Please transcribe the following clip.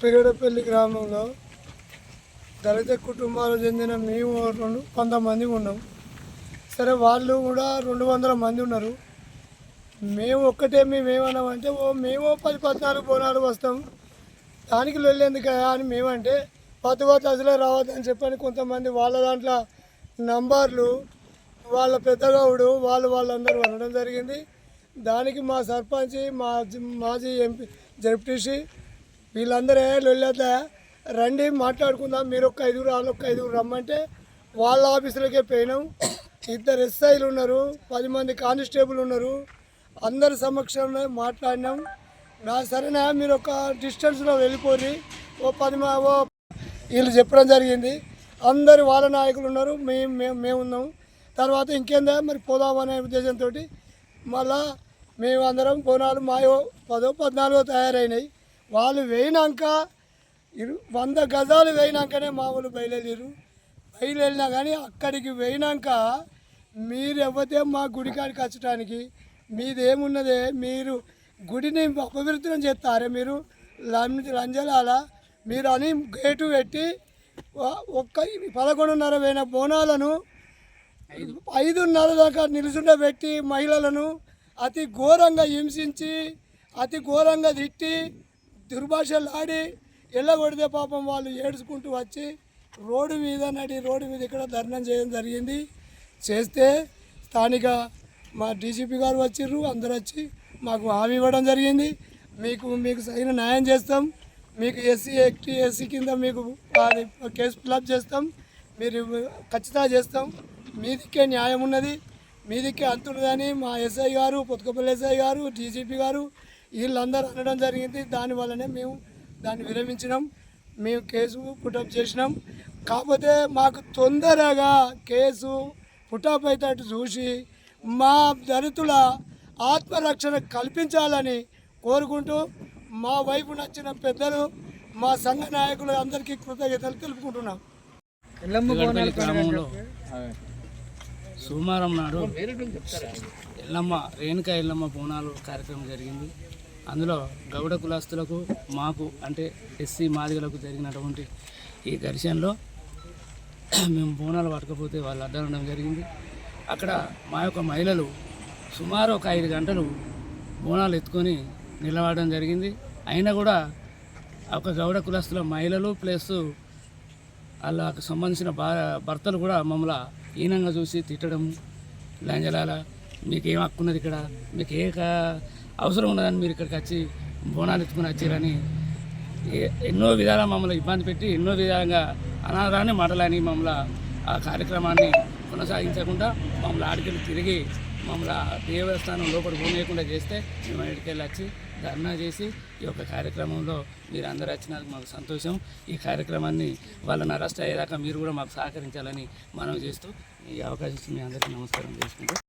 పెగడపల్లి గ్రామంలో దళిత కుటుంబాలు చెందిన మేము కొంతమంది ఉన్నాం. సరే, వాళ్ళు కూడా 200 మంది ఉన్నారు. మేము ఒక్కటే మేమేమన్నామంటే మేము 10-14 బోనాలు వస్తాం, దానికి వెళ్ళేందుకు అని మేమంటే పద్దు అసలే రావద్దని చెప్పని కొంతమంది వాళ్ళ దాంట్లో నంబర్లు వాళ్ళ పెద్దగౌడు వాళ్ళందరూ అనడం జరిగింది. దానికి మా సర్పంచ్, మాజీ ఎంపీ, జడ్పీటీసీ వీళ్ళందరూ వెళ్ళొద్దా రండి మాట్లాడుకుందాం, మీరు ఒక 5 వాళ్ళు ఒక 5 రమ్మంటే వాళ్ళ ఆఫీసులకే పోయినాం. 2 ఎస్ఐలు ఉన్నారు, 10 మంది కానిస్టేబుల్ ఉన్నారు, అందరి సమక్షంలో మాట్లాడినాం. సరేనా మీరు ఒక డిస్టెన్స్లో వెళ్ళిపోయి వీళ్ళు చెప్పడం జరిగింది. అందరు వాళ్ళ నాయకులు ఉన్నారు, మేము ఉన్నాం. తర్వాత ఇంకేందా మరి పోదామనే ఉద్దేశంతో మళ్ళా మేము అందరం బోనాలు మాయో 10-14 తయారైనాయి. వాళ్ళు వేయినాక 100 గజాలు వేయినాకనే మా వాళ్ళు బయలుదేరినా కానీ అక్కడికి వేయినాక మీరు ఎవరితే మా గుడికాడికి వచ్చడానికి మీదేమున్నదే, మీరు గుడిని అపవిత్రం చేస్తారే, మీరు లంజలాల మీరు అని గేటు పెట్టి 11:30 వేల బోనాలను 5:30 దాకా నిలుచుండబెట్టి మహిళలను అతి ఘోరంగా హింసించి అతి ఘోరంగా తిట్టి దుర్భాషలు ఆడి ఎల్లగొడితే పాపం వాళ్ళు ఏడ్చుకుంటూ వచ్చి రోడ్డు మీద ఇక్కడ ధర్నా చేయడం జరిగింది. చేస్తే స్థానిక మా డీసీపీ గారు వచ్చిర్రు, అందరు వచ్చి మాకు హామీ ఇవ్వడం జరిగింది. మీకు సరైన న్యాయం చేస్తాం, మీకు ఎస్సీ కింద మీకు కేసు ఫిలప్ చేస్తాం, మీరు ఖచ్చితంగా చేస్తాం, మీదికే న్యాయం ఉన్నది, మీదికే అంతున్నదని మా ఎస్ఐ గారు, పొత్తుకపల్లి ఎస్ఐ గారు, డీజీపీ గారు వీళ్ళందరూ అనడం జరిగింది. దానివల్లనే మేము దాన్ని విరమించినాం, మేము కేసు పుటప్ చేసినాం. కాకపోతే మాకు తొందరగా కేసు పుటప్ అయ్యేటట్టు చూసి మా దళితుల ఆత్మరక్షణ కల్పించాలని కోరుకుంటూ మా వైపు నచ్చిన పెద్దలు, మా సంఘ నాయకులు అందరికీ కృతజ్ఞతలు తెలుపుకుంటున్నాం. గ్రామంలో సోమవారం నాడు రేణుకా ఎల్లమ్మ బోనాలు కార్యక్రమం జరిగింది. అందులో గౌడ కులస్తులకు మాకు అంటే ఎస్సీ మాదిగలకు జరిగినటువంటి ఈ ఘర్షణలో మేము బోనాలు పట్టకపోతే వాళ్ళు అడ్డనడం జరిగింది. అక్కడ మా యొక్క మహిళలు సుమారు ఒక 5 గంటలు బోనాలు ఎత్తుకొని నిలబడడం జరిగింది. అయినా కూడా ఒక గౌడ కులస్తుల మహిళలు ప్లస్ వాళ్ళకు సంబంధించిన భర్తలు కూడా మమ్మల్ని హీనంగా చూసి తిట్టడం, లంజలాల మీకేం హక్కున్నది, ఇక్కడ మీకు అవసరం ఉన్నదని మీరు ఇక్కడికి వచ్చి బోనాలు ఎత్తుకుని వచ్చారని ఎన్నో విధాలా మమ్మల్ని ఇబ్బంది పెట్టి ఎన్నో విధాలుగా అనాథాన్ని మాటలని మమ్మల్ని ఆ కార్యక్రమాన్ని కొనసాగించకుండా మమ్మల్ని ఆడికెళ్ళి తిరిగి మమ్మల్ని దేవస్థానం లోపల పోనీయకుండా చేస్తే మేము ఆడికెళ్ళి వచ్చి ధర్నా చేసి ఈ యొక్క కార్యక్రమంలో మీరు అందరూ వచ్చినందుకు మాకు సంతోషం. ఈ కార్యక్రమాన్ని వాళ్ళని అరెస్ట్ అయ్యేదాకా మీరు కూడా మాకు సహకరించాలని మనవి చేస్తూ ఈ అవకాశం మీ అందరికీ నమస్కారం చేసుకుంటూ